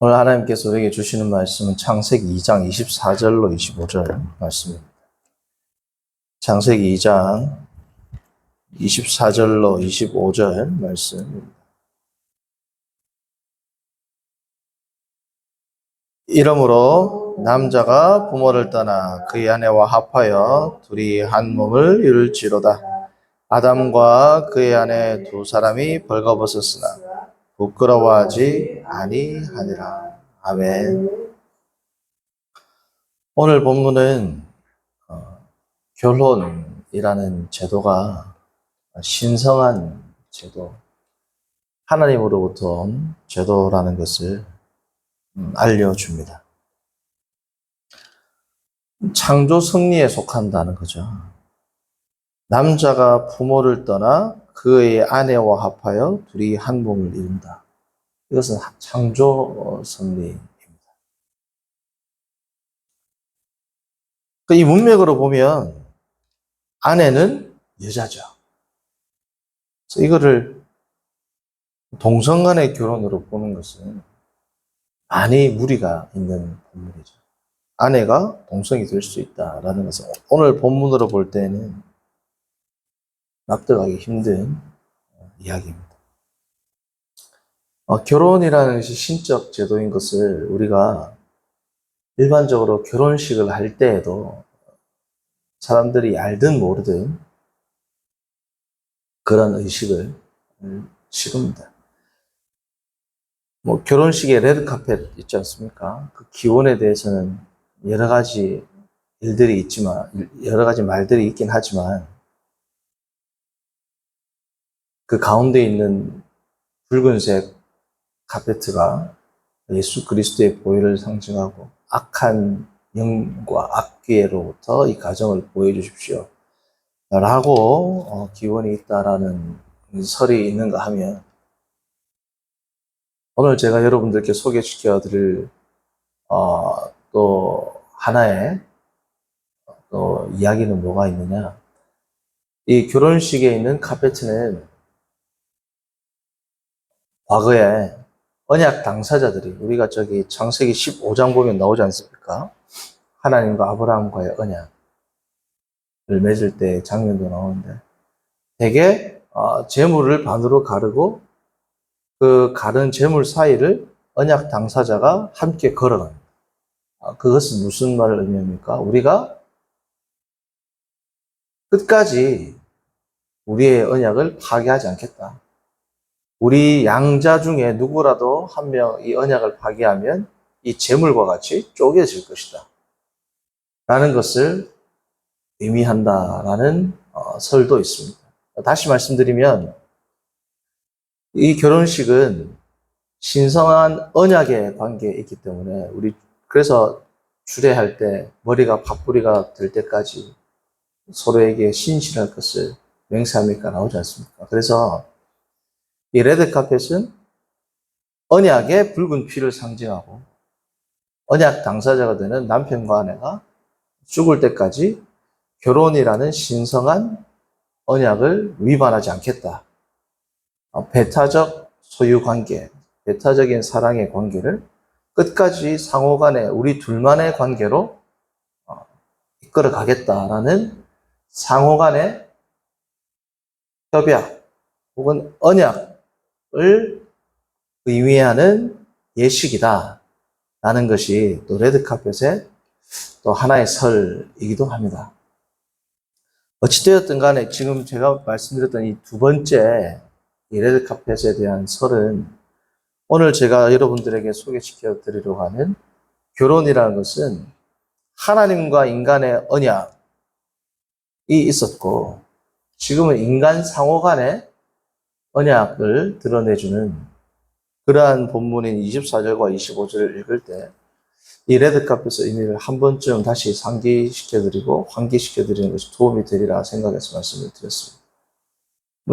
오늘 하나님께서 우리에게 주시는 말씀은 창세기 2장 24절로 25절 말씀입니다. 창세기 2장 24절로 25절 말씀입니다. 이러므로 남자가 부모를 떠나 그의 아내와 합하여 둘이 한 몸을 이룰지로다. 아담과 그의 아내 두 사람이 벌거벗었으나 부끄러워하지 아니하니라. 아멘. 오늘 본문은 결혼이라는 제도가 신성한 제도, 하나님으로부터 온 제도라는 것을 알려줍니다. 창조 섭리에 속한다는 거죠. 남자가 부모를 떠나 그의 아내와 합하여 둘이 한 몸을 이룬다. 이것은 창조 섭리입니다. 이 문맥으로 보면 아내는 여자죠. 그래서 이거를 동성 간의 결혼으로 보는 것은 많이 무리가 있는 본문이죠. 아내가 동성이 될 수 있다라는 것은 오늘 본문으로 볼 때는 납득하기 힘든 이야기입니다. 결혼이라는 것이 신적 제도인 것을 우리가 일반적으로 결혼식을 할 때에도 사람들이 알든 모르든 그런 의식을 시킵니다. 결혼식에 레드카펫 있지 않습니까? 그 기원에 대해서는 여러 가지 일들이 있지만, 여러 가지 말들이 있긴 하지만, 그 가운데 있는 붉은색 카페트가 예수 그리스도의 보혈을 상징하고 악한 영과 악기로부터 이 가정을 보여주십시오 라고 기원이 있다라는 설이 있는가 하면, 오늘 제가 여러분들께 소개시켜 드릴 또 하나의 또 이야기는 뭐가 있느냐, 이 결혼식에 있는 카페트는 과거에 언약 당사자들이, 우리가 저기 창세기 15장 보면 나오지 않습니까? 하나님과 아브라함과의 언약을 맺을 때 장면도 나오는데, 대개 재물을 반으로 가르고 그 가른 재물 사이를 언약 당사자가 함께 걸어갑니다. 그것은 무슨 말을 의미합니까? 우리가 끝까지 우리의 언약을 파괴하지 않겠다. 우리 양자 중에 누구라도 한 명 이 언약을 파괴하면 이 재물과 같이 쪼개질 것이다 라는 것을 의미한다라는 설도 있습니다. 다시 말씀드리면 이 결혼식은 신성한 언약의 관계에 있기 때문에 그래서 주례할 때 머리가 팥뿌리가 될 때까지 서로에게 신실할 것을 맹세합니까? 나오지 않습니까? 그래서 이 레드카펫은 언약의 붉은 피를 상징하고 언약 당사자가 되는 남편과 아내가 죽을 때까지 결혼이라는 신성한 언약을 위반하지 않겠다. 배타적 소유관계, 배타적인 사랑의 관계를 끝까지 상호간에 우리 둘만의 관계로 이끌어 가겠다라는 상호간의 협약 혹은 언약을 의미하는 예식이다 라는 것이 또 레드카펫의 또 하나의 설이기도 합니다. 어찌되었든 간에 지금 제가 말씀드렸던 이 두 번째 이 레드카펫에 대한 설은 오늘 제가 여러분들에게 소개시켜 드리려고 하는 결혼이라는 것은 하나님과 인간의 언약이 있었고, 지금은 인간 상호 간의 언약을 드러내주는 그러한 본문인 24절과 25절을 읽을 때 이 레드카펫의 의미를 한 번쯤 다시 상기시켜드리고 환기시켜드리는 것이 도움이 되리라 생각해서 말씀을 드렸습니다.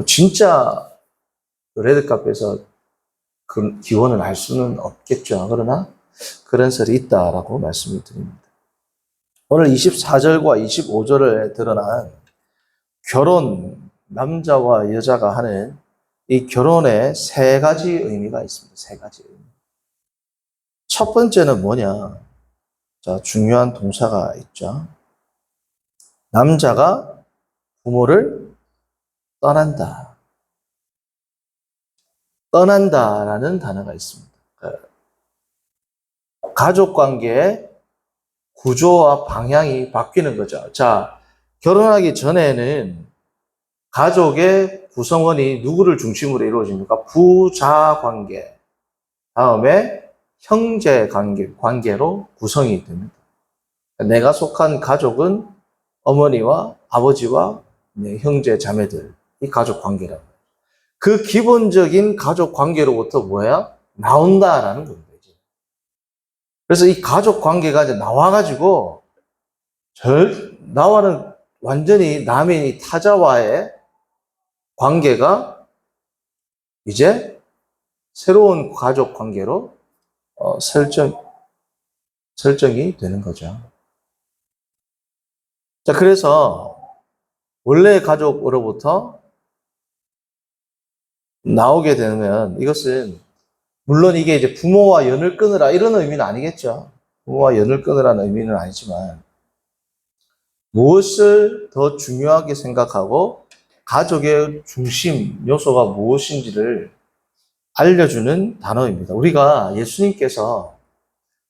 진짜 레드카펫에서 그 기원을 알 수는 없겠죠. 그러나 그런 설이 있다라고 말씀을 드립니다. 오늘 24절과 25절에 드러난 결혼, 남자와 여자가 하는 이 결혼에 세 가지 의미가 있습니다. 세 가지 의미. 첫 번째는 뭐냐? 자, 중요한 동사가 있죠. 남자가 부모를 떠난다. 떠난다라는 단어가 있습니다. 가족 관계의 구조와 방향이 바뀌는 거죠. 자, 결혼하기 전에는 가족의 구성원이 누구를 중심으로 이루어집니까? 부자 관계, 다음에 형제 관계로 구성이 됩니다. 내가 속한 가족은 어머니와 아버지와 형제, 자매들, 이 가족 관계라고. 그 기본적인 가족 관계로부터 뭐야? 나온다라는 겁니다. 그래서 이 가족 관계가 이제 나와가지고, 나와는 완전히 남인 이 타자와의 관계가 이제 새로운 가족 관계로 설정이 되는 거죠. 자, 그래서 원래 가족으로부터 나오게 되면 이것은 물론 이게 이제 부모와 연을 끊으라 이런 의미는 아니겠죠. 부모와 연을 끊으라는 의미는 아니지만 무엇을 더 중요하게 생각하고 가족의 중심 요소가 무엇인지를 알려주는 단어입니다. 우리가 예수님께서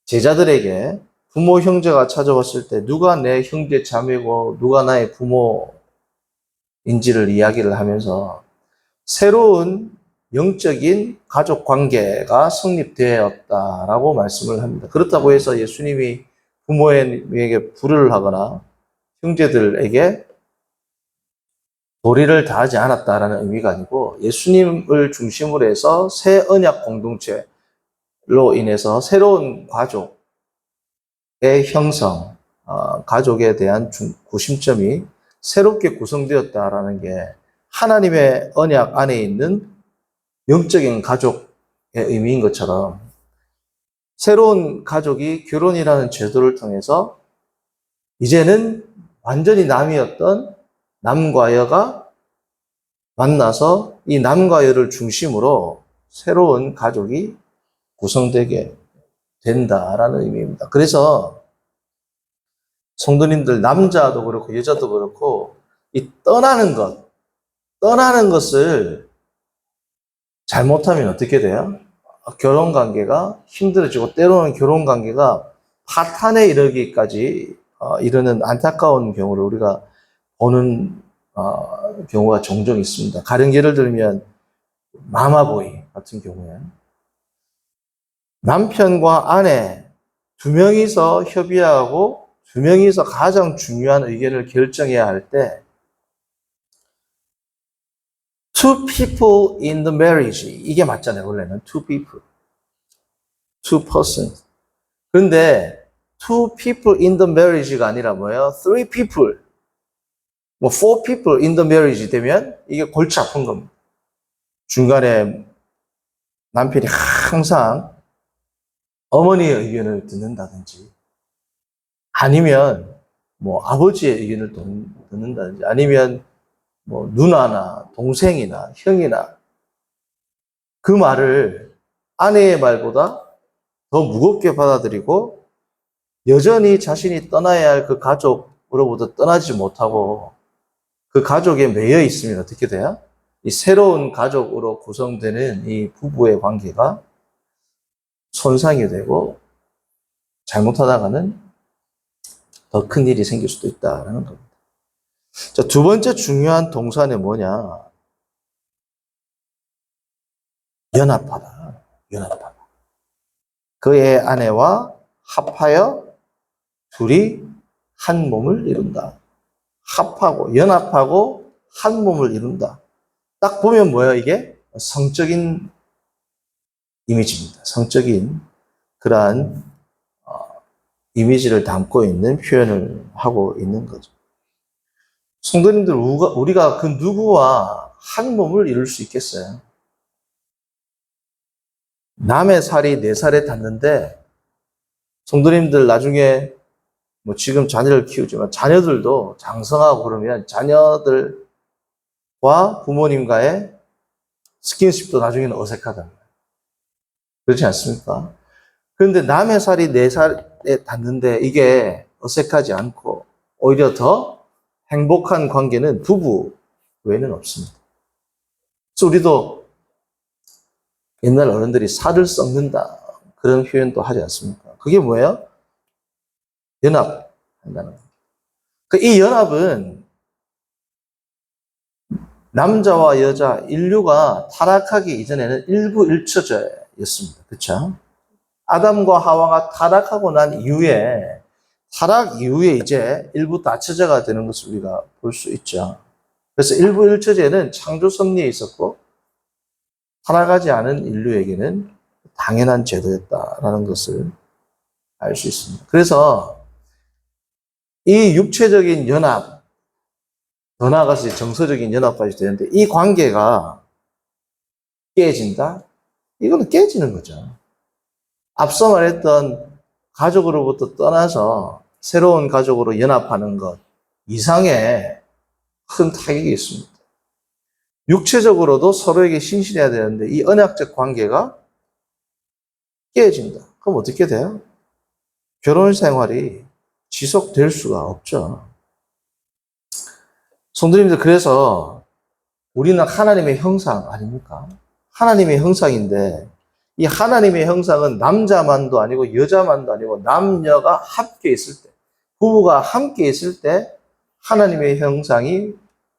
제자들에게 부모 형제가 찾아왔을 때 누가 내 형제 자매고 누가 나의 부모인지를 이야기를 하면서 새로운 영적인 가족 관계가 성립되었다라고 말씀을 합니다. 그렇다고 해서 예수님이 부모에게 불을 하거나 형제들에게 도리를 다하지 않았다라는 의미가 아니고 예수님을 중심으로 해서 새 언약 공동체로 인해서 새로운 가족의 형성, 가족에 대한 구심점이 새롭게 구성되었다라는 게 하나님의 언약 안에 있는 영적인 가족의 의미인 것처럼 새로운 가족이 결혼이라는 제도를 통해서 이제는 완전히 남이었던 남과 여가 만나서 이 남과 여를 중심으로 새로운 가족이 구성되게 된다라는 의미입니다. 그래서 성도님들 남자도 그렇고 여자도 그렇고 이 떠나는 것을 잘못하면 어떻게 돼요? 결혼 관계가 힘들어지고 때로는 결혼 관계가 파탄에 이르기까지 이르는 안타까운 경우를 우리가 보는 경우가 종종 있습니다. 가령 예를 들면 마마보이 같은 경우에 남편과 아내 두 명이서 협의하고 두 명이서 가장 중요한 의견을 결정해야 할 때 two people in the marriage 이게 맞잖아요. 원래는 two people, two persons. 그런데 two people in the marriage가 아니라 뭐예요? three people, 뭐 four people in the marriage 되면 이게 골치 아픈 겁니다. 중간에 남편이 항상 어머니의 의견을 듣는다든지 아니면 뭐 아버지의 의견을 듣는다든지 아니면 뭐 누나나 동생이나 형이나 그 말을 아내의 말보다 더 무겁게 받아들이고 여전히 자신이 떠나야 할 그 가족으로부터 떠나지 못하고 그 가족에 매여 있으면 어떻게 돼요? 이 새로운 가족으로 구성되는 이 부부의 관계가 손상이 되고 잘못하다가는 더 큰 일이 생길 수도 있다는 겁니다. 자, 두 번째 중요한 동사는 뭐냐? 연합하다. 연합하다. 그의 아내와 합하여 둘이 한 몸을 이룬다. 합하고 연합하고 한 몸을 이룬다. 딱 보면 뭐예요, 이게? 성적인 이미지입니다. 성적인 그러한 이미지를 담고 있는 표현을 하고 있는 거죠. 성도님들, 우리가 그 누구와 한 몸을 이룰 수 있겠어요? 남의 살이 내 살에 닿는데, 성도님들 나중에 뭐 지금 자녀를 키우지만 자녀들도 장성하고 그러면 자녀들과 부모님과의 스킨십도 나중에는 어색하다. 그렇지 않습니까? 그런데 남의 살이 내 살에 닿는데 이게 어색하지 않고 오히려 더 행복한 관계는 부부 외에는 없습니다. 그래서 우리도 옛날 어른들이 살을 썩는다 그런 표현도 하지 않습니까? 그게 뭐예요? 연합한다는 거예요. 이 연합은 남자와 여자, 인류가 타락하기 이전에는 일부일처제였습니다. 그렇죠? 아담과 하와가 타락하고 난 이후에 타락 이후에 이제 일부 다처제가 되는 것을 우리가 볼 수 있죠. 그래서 일부일처제는 창조 섭리에 있었고 타락하지 않은 인류에게는 당연한 제도였다라는 것을 알 수 있습니다. 그래서 이 육체적인 연합, 더 나아가서 정서적인 연합까지 되는데 이 관계가 깨진다? 이거는 깨지는 거죠. 앞서 말했던 가족으로부터 떠나서 새로운 가족으로 연합하는 것 이상의 큰 타격이 있습니다. 육체적으로도 서로에게 신실해야 되는데 이 언약적 관계가 깨진다. 그럼 어떻게 돼요? 결혼 생활이 지속될 수가 없죠. 성도님들, 그래서 우리는 하나님의 형상 아닙니까? 하나님의 형상인데 이 하나님의 형상은 남자만도 아니고 여자만도 아니고 남녀가 함께 있을 때, 부부가 함께 있을 때 하나님의 형상이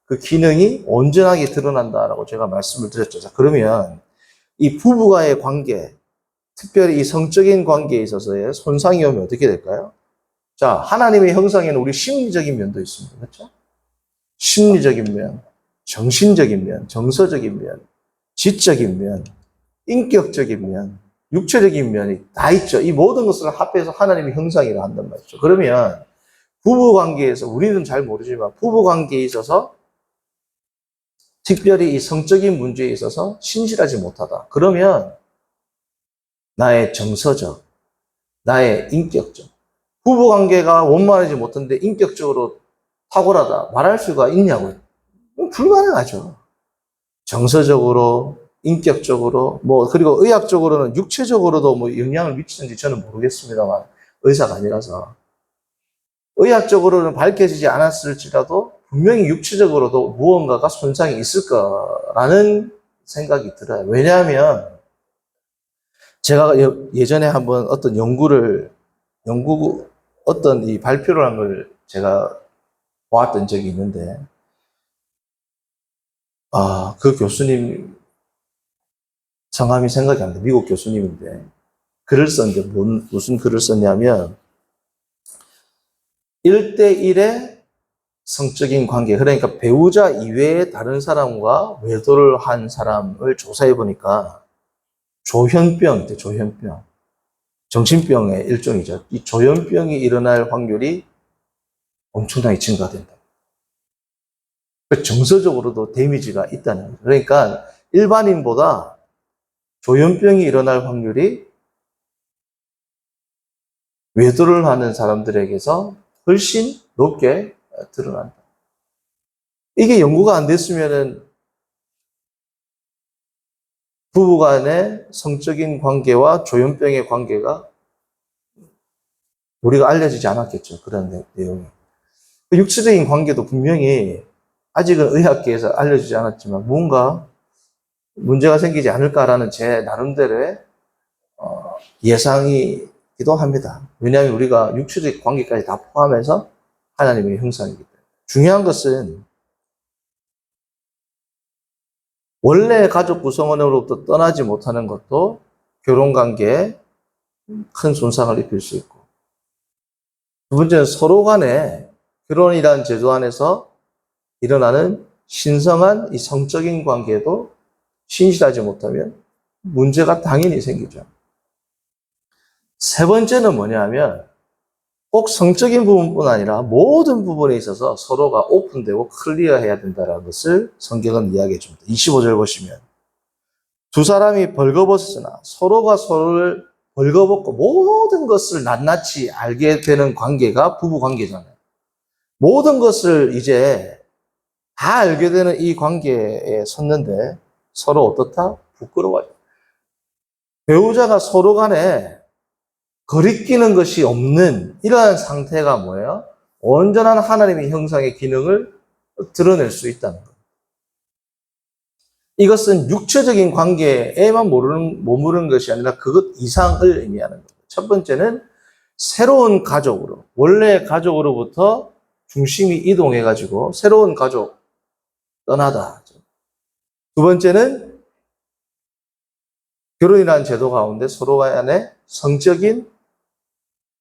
그 기능이 온전하게 드러난다라고 제가 말씀을 드렸죠. 자, 그러면 이 부부와의 관계, 특별히 이 성적인 관계에 있어서의 손상이 오면 어떻게 될까요? 자, 하나님의 형상에는 우리 심리적인 면도 있습니다. 그렇죠? 심리적인 면, 정신적인 면, 정서적인 면, 지적인 면, 인격적인 면, 육체적인 면이 다 있죠. 이 모든 것을 합해서 하나님의 형상이라 한단 말이죠. 그러면 부부 관계에서 우리는 잘 모르지만 부부 관계에 있어서 특별히 이 성적인 문제에 있어서 신실하지 못하다. 그러면 나의 정서적, 나의 인격적, 부부 관계가 원만하지 못한데 인격적으로 탁월하다 말할 수가 있냐고요? 불가능하죠. 정서적으로, 인격적으로, 그리고 의학적으로는 육체적으로도 영향을 미치는지 저는 모르겠습니다만, 의사가 아니라서. 의학적으로는 밝혀지지 않았을지라도 분명히 육체적으로도 무언가가 손상이 있을 거라는 생각이 들어요. 왜냐하면 제가 예전에 한번 어떤 어떤 이 발표를 한 걸 제가 보았던 적이 있는데, 그 교수님 성함이 생각이 안 나요. 미국 교수님인데 글을 썼는데 무슨 글을 썼냐면 1대1의 성적인 관계, 그러니까 배우자 이외의 다른 사람과 외도를 한 사람을 조사해 보니까 조현병, 정신병의 일종이죠. 이 조현병이 일어날 확률이 엄청나게 증가된다. 정서적으로도 데미지가 있다는 거죠. 그러니까 일반인보다 조현병이 일어날 확률이 외도를 하는 사람들에게서 훨씬 높게 드러난다. 이게 연구가 안 됐으면은 부부 간의 성적인 관계와 조현병의 관계가 우리가 알려지지 않았겠죠. 그런 내용이. 육체적인 관계도 분명히 아직은 의학계에서 알려지지 않았지만 뭔가 문제가 생기지 않을까라는 제 나름대로의 예상이기도 합니다. 왜냐하면 우리가 육체적 관계까지 다 포함해서 하나님의 형상이기 때문에. 중요한 것은 원래 가족 구성원으로부터 떠나지 못하는 것도 결혼관계에 큰 손상을 입힐 수 있고, 두 번째는 서로 간에 결혼이라는 제도 안에서 일어나는 신성한 이 성적인 관계도 신실하지 못하면 문제가 당연히 생기죠. 세 번째는 뭐냐면 꼭 성적인 부분뿐 아니라 모든 부분에 있어서 서로가 오픈되고 클리어해야 된다는 것을 성경은 이야기해 줍니다. 25절 보시면 두 사람이 벌거벗으나 서로가 서로를 벌거벗고 모든 것을 낱낱이 알게 되는 관계가 부부 관계잖아요. 모든 것을 이제 다 알게 되는 이 관계에 섰는데 서로 어떻다? 부끄러워요. 배우자가 서로 간에 거리끼는 것이 없는 이러한 상태가 뭐예요? 온전한 하나님의 형상의 기능을 드러낼 수 있다는 거예요. 이것은 육체적인 관계에만 머무르는 것이 아니라 그것 이상을 의미하는 거예요. 첫 번째는 새로운 가족으로, 원래 가족으로부터 중심이 이동해가지고 새로운 가족 떠나다. 두 번째는 결혼이라는 제도 가운데 서로 간의 성적인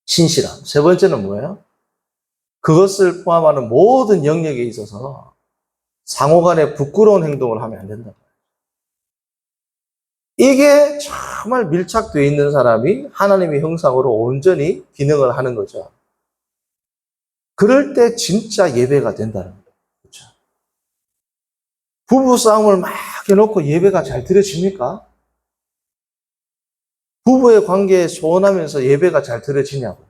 신실함. 세 번째는 뭐예요? 그것을 포함하는 모든 영역에 있어서 상호 간에 부끄러운 행동을 하면 안 된다. 이게 정말 밀착되어 있는 사람이 하나님의 형상으로 온전히 기능을 하는 거죠. 그럴 때 진짜 예배가 된다는 거예요. 그렇죠? 부부 싸움을 막 해놓고 예배가 잘 드려집니까? 부부의 관계에 소원하면서 예배가 잘 드려지냐고.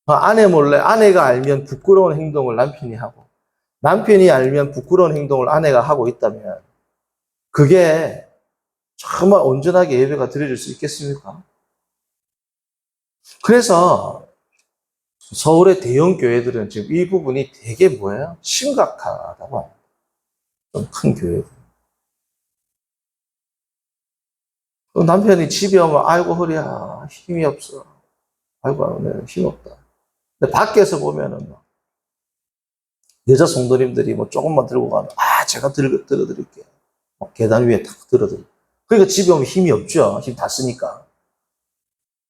아내 몰래 아내가 알면 부끄러운 행동을 남편이 하고 남편이 알면 부끄러운 행동을 아내가 하고 있다면 그게 정말 온전하게 예배가 드려질 수 있겠습니까? 그래서 서울의 대형 교회들은 지금 이 부분이 되게 뭐예요? 심각하다고 합니다. 좀 큰 교회들. 남편이 집에 오면 아이고 허리야 힘이 없어. 아이고 내가 힘 없다. 근데 밖에서 보면은 뭐 여자 성도님들이 뭐 조금만 들고 가면 제가 들어드릴게요. 계단 위에 탁 들어드릴게요. 그러니까 집에 오면 힘이 없죠. 힘 다 쓰니까.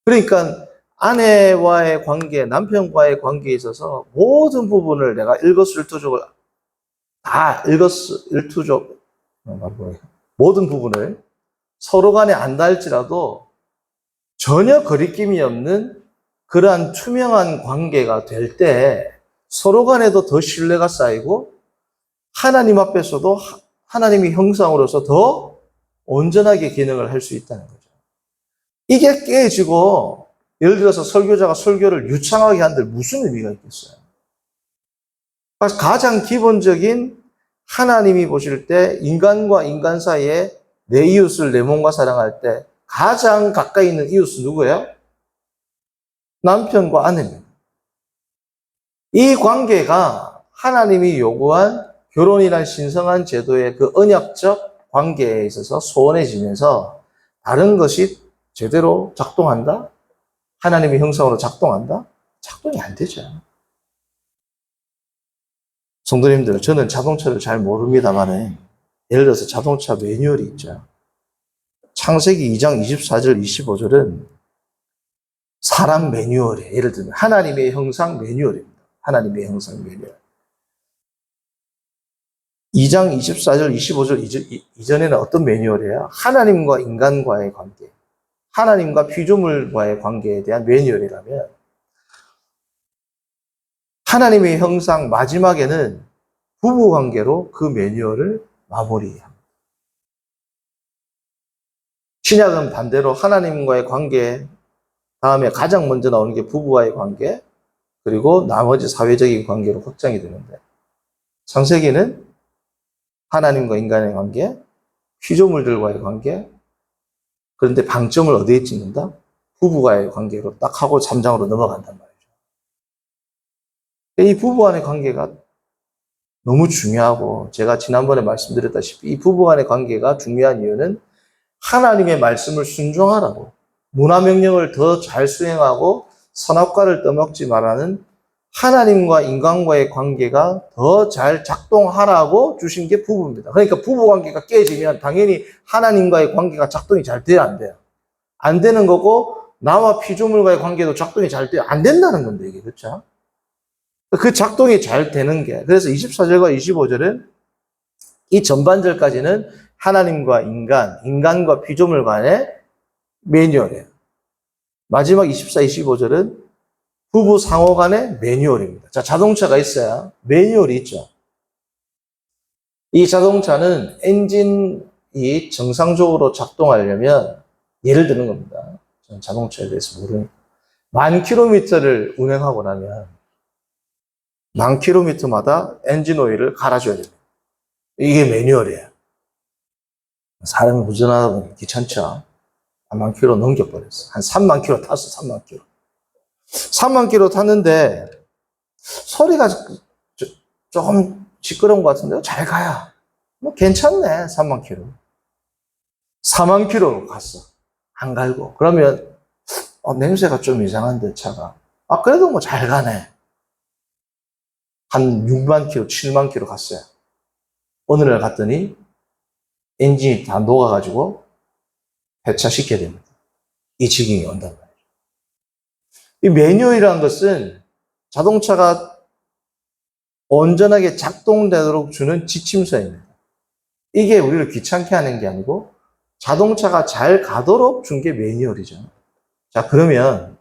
그러니까 아내와의 관계, 남편과의 관계에 있어서 모든 부분을 내가 일거수일투족을 다 일거수일투족 모든 부분을 서로 간에 안다 할지라도 전혀 거리낌이 없는 그러한 투명한 관계가 될 때 서로 간에도 더 신뢰가 쌓이고 하나님 앞에서도 하나님의 형상으로서 더 온전하게 기능을 할 수 있다는 거죠. 이게 깨지고 예를 들어서 설교자가 설교를 유창하게 한들 무슨 의미가 있겠어요? 가장 기본적인 하나님이 보실 때 인간과 인간 사이에 내 이웃을 내 몸과 사랑할 때 가장 가까이 있는 이웃은 누구예요? 남편과 아내입니다. 이 관계가 하나님이 요구한 결혼이란 신성한 제도의 그 언약적 관계에 있어서 소원해지면서 다른 것이 제대로 작동한다? 하나님의 형상으로 작동한다? 작동이 안 되죠. 성도님들, 저는 자동차를 잘 모릅니다만 예를 들어서 자동차 매뉴얼이 있죠. 창세기 2장 24절 25절은 사람 매뉴얼이에요. 예를 들면 하나님의 형상 매뉴얼입니다. 하나님의 형상 매뉴얼. 2장 24절 25절 이전에는 어떤 매뉴얼이에요? 하나님과 인간과의 관계, 하나님과 피조물과의 관계에 대한 매뉴얼이라면 하나님의 형상 마지막에는 부부관계로 그 매뉴얼을 마무리합니다. 신약은 반대로 하나님과의 관계 다음에 가장 먼저 나오는 게 부부와의 관계 그리고 나머지 사회적인 관계로 확장이 되는데 창세기는 하나님과 인간의 관계, 피조물들과의 관계 그런데 방점을 어디에 찍는다? 부부와의 관계로 딱 하고 3장으로 넘어간단 말이죠. 이 부부 간의 관계가 너무 중요하고 제가 지난번에 말씀드렸다시피 이 부부 간의 관계가 중요한 이유는 하나님의 말씀을 순종하라고 문화명령을 더 잘 수행하고 선악과를 떠먹지 말라는 하나님과 인간과의 관계가 더 잘 작동하라고 주신 게 부부입니다. 그러니까 부부 관계가 깨지면 당연히 하나님과의 관계가 작동이 잘 돼야 안 돼요. 안 되는 거고 나와 피조물과의 관계도 작동이 잘 돼야 안 된다는 건데 이게 그렇죠? 그 작동이 잘 되는 게 그래서 24절과 25절은 이 전반절까지는 하나님과 인간과 피조물 간의 매뉴얼이에요. 마지막 24, 25절은 부부 상호 간의 매뉴얼입니다. 자, 자동차가 있어야 매뉴얼이 있죠. 이 자동차는 엔진이 정상적으로 작동하려면 예를 드는 겁니다. 저는 자동차에 대해서 모르니까. 10,000km를 운행하고 나면 10,000km마다 엔진 오일을 갈아줘야 됩니다. 이게 매뉴얼이에요. 사람이 운전하다 보면 귀찮죠. 4만 킬로 넘겨버렸어. 한 3만 킬로 탔어, 3만 킬로. 3만 킬로 탔는데, 소리가 좀 시끄러운 것 같은데요? 잘 가야. 뭐 괜찮네, 3만 킬로. 4만 킬로로 갔어. 안 갈고. 그러면, 냄새가 좀 이상한데, 차가. 그래도 뭐 잘 가네. 한 6만 킬로, 7만 킬로 갔어요. 어느 날 갔더니, 엔진이 다 녹아가지고, 폐차시켜야 됩니다. 이 지경이 온단 말이에요. 이 매뉴얼이라는 것은 자동차가 온전하게 작동되도록 주는 지침서입니다. 이게 우리를 귀찮게 하는 게 아니고 자동차가 잘 가도록 준 게 매뉴얼이죠. 자, 그러면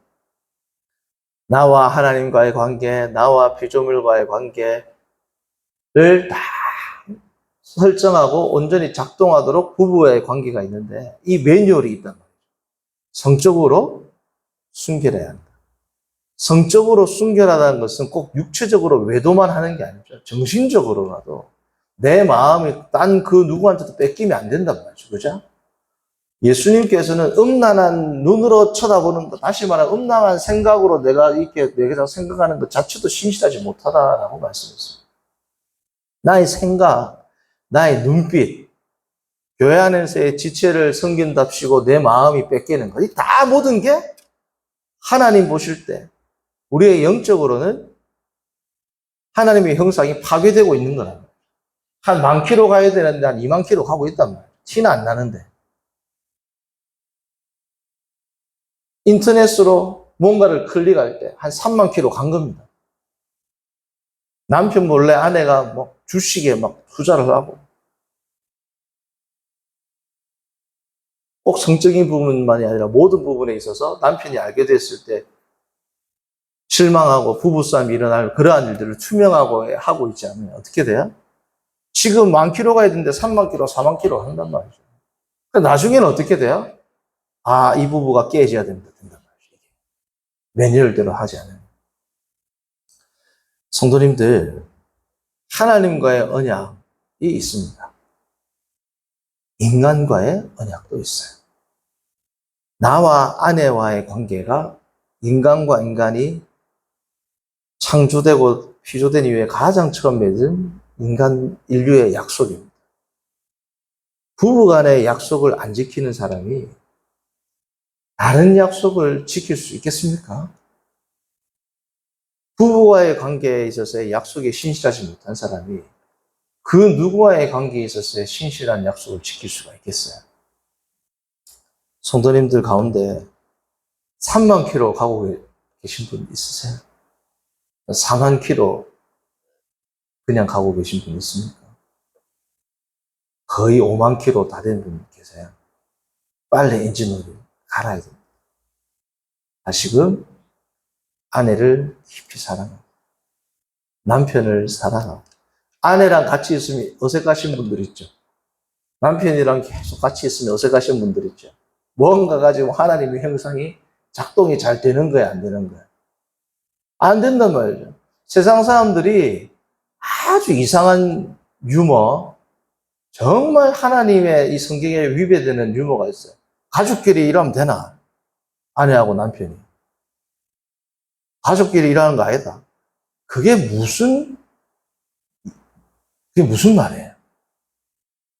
나와 하나님과의 관계, 나와 피조물과의 관계를 다 설정하고 온전히 작동하도록 부부의 관계가 있는데 이 매뉴얼이 있단 말이에요. 성적으로 순결해야 한다. 성적으로 순결하다는 것은 꼭 육체적으로 외도만 하는 게 아니죠. 정신적으로라도 내 마음이 딴 그 누구한테도 뺏기면 안 된단 말이죠. 그죠? 예수님께서는 음란한 눈으로 쳐다보는 것, 다시 말하면 음란한 생각으로 내가 이렇게 내가 생각하는 것 자체도 신실하지 못하다라고 말씀했습니다. 나의 생각, 나의 눈빛, 교회 안에서의 지체를 섬긴답시고 내 마음이 뺏기는 것, 이 다 모든 게 하나님 보실 때 우리의 영적으로는 하나님의 형상이 파괴되고 있는 거란 말이에요. 한 10,000km 가야 되는데 한 20,000km 가고 있단 말이에요. 티는 안 나는데. 인터넷으로 뭔가를 클릭할 때 한 30,000km 간 겁니다. 남편 몰래 아내가 뭐 주식에 막 투자를 하고. 꼭 성적인 부분만이 아니라 모든 부분에 있어서 남편이 알게 됐을 때 실망하고 부부싸움이 일어날 그러한 일들을 투명하고 하고 있지 않으면 어떻게 돼요? 지금 10,000km 가야 되는데 30,000km, 40,000km 한단 말이죠. 나중에는 어떻게 돼요? 이 부부가 깨져야 된단 말이죠. 매뉴얼대로 하지 않으면. 성도님들, 하나님과의 언약이 있습니다. 인간과의 언약도 있어요. 나와 아내와의 관계가 인간과 인간이 창조되고 피조된 이후에 가장 처음 맺은 인류의 약속입니다. 부부 간의 약속을 안 지키는 사람이 다른 약속을 지킬 수 있겠습니까? 부부와의 관계에 있어서의 약속에 신실하지 못한 사람이 그 누구와의 관계에 있어서의 신실한 약속을 지킬 수가 있겠어요? 성도님들 가운데 30,000km 가고 계신 분 있으세요? 40,000km 그냥 가고 계신 분 있습니까? 거의 50,000km 다 된 분 계세요? 빨리 엔진오일 갈아야 됩니다. 다시금 아내를 깊이 사랑하고 남편을 사랑하고 아내랑 같이 있으면 어색하신 분들 있죠. 남편이랑 계속 같이 있으면 어색하신 분들 있죠. 뭔가가 지금 하나님의 형상이 작동이 잘 되는 거야, 안 되는 거야? 안 된단 말이죠. 세상 사람들이 아주 이상한 유머, 정말 하나님의 이 성경에 위배되는 유머가 있어요. 가족끼리 일하면 되나? 아내하고 남편이. 가족끼리 일하는 거 아니다. 그게 무슨 말이에요?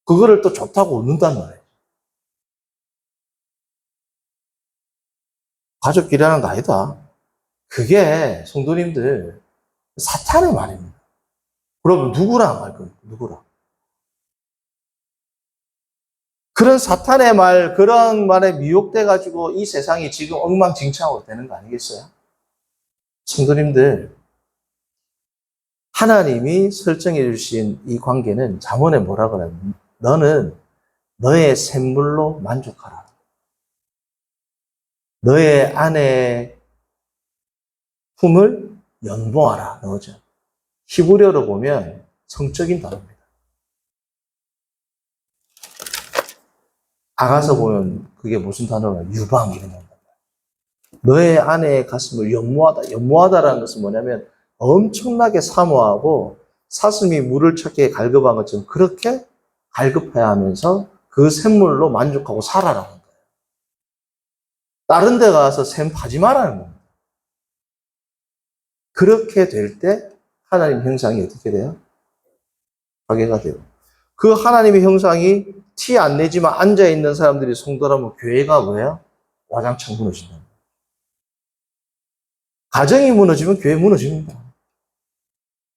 그거를 또 좋다고 웃는단 말이에요. 가족끼리 하는 거 아니다. 그게 성도님들 사탄의 말입니다. 그럼 누구랑 할 거예요? 누구랑? 그런 사탄의 말, 그런 말에 미혹돼가지고 이 세상이 지금 엉망진창으로 되는 거 아니겠어요? 성도님들, 하나님이 설정해 주신 이 관계는 잠언에 뭐라 그래요? 너는 너의 샘물로 만족하라. 너의 아내의 품을 연보하라. 너죠. 히브리어로 보면 성적인 단어입니다. 아가서 보면 그게 무슨 단어가 유방 이런 단어. 너의 아내의 가슴을 연모하다. 연모하다라는 것은 뭐냐면 엄청나게 사모하고 사슴이 물을 찾기에 갈급한 것처럼 그렇게 갈급해야 하면서 그 샘물로 만족하고 살아라는 거예요. 다른 데 가서 샘 파지 말라는 겁니다. 그렇게 될 때 하나님 형상이 어떻게 돼요? 파괴가 돼요. 그 하나님의 형상이 티 안 내지만 앉아있는 사람들이 성도라면 교회가 뭐예요? 와장창 무너진다. 가정이 무너지면 교회 무너집니다.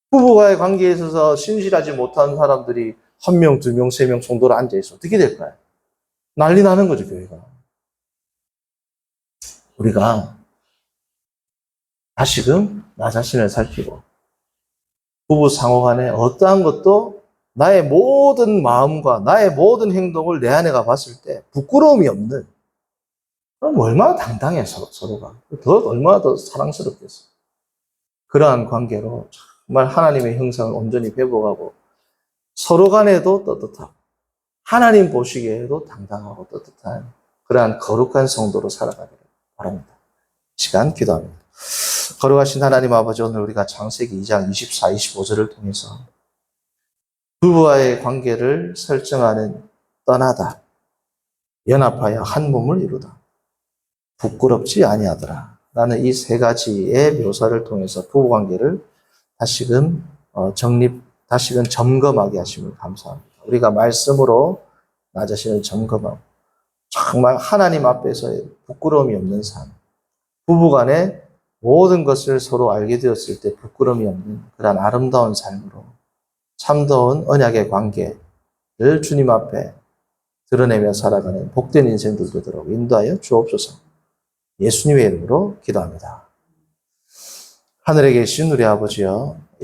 부부와의 관계에 있어서 신실하지 못한 사람들이 1명, 2명, 3명 성도로 앉아있어. 어떻게 될까요? 난리 나는 거죠, 교회가. 우리가 다시금 나 자신을 살피고 부부 상호 간에 어떠한 것도 나의 모든 마음과 나의 모든 행동을 내 아내가 봤을 때 부끄러움이 없는, 그럼 얼마나 당당해 서로가. 얼마나 더 사랑스럽겠어. 그러한 관계로 정말 하나님의 형상을 온전히 회복하고 서로 간에도 떳떳하고 하나님 보시기에도 당당하고 떳떳한 그러한 거룩한 성도로 살아가기를 바랍니다. 시간 기도합니다. 거룩하신 하나님 아버지, 오늘 우리가 창세기 2장 24, 25절을 통해서 부부와의 관계를 설정하는 떠나다, 연합하여 한 몸을 이루다, 부끄럽지 아니하더라 라는 이 세 가지의 묘사를 통해서 부부관계를 다시금 다시금 점검하게 하심을 감사합니다. 우리가 말씀으로 나 자신을 점검하고 정말 하나님 앞에서의 부끄러움이 없는 삶, 부부간에 모든 것을 서로 알게 되었을 때 부끄러움이 없는 그런 아름다운 삶으로 참다운 언약의 관계를 주님 앞에 드러내며 살아가는 복된 인생들 되도록 인도하여 주옵소서. 예수님의 이름으로 기도합니다. 하늘에 계신 우리 아버지여,